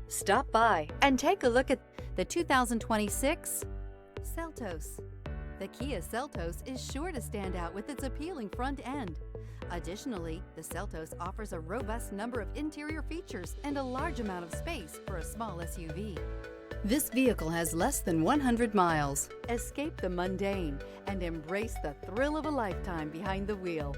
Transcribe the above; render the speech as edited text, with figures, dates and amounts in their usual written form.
Stop by and take a look at the 2026 Seltos. The Kia Seltos is sure to stand out with its appealing front end. Additionally, the Seltos offers a robust number of interior features and a large amount of space for a small SUV. This vehicle has less than 100 miles. Escape the mundane and embrace the thrill of a lifetime behind the wheel.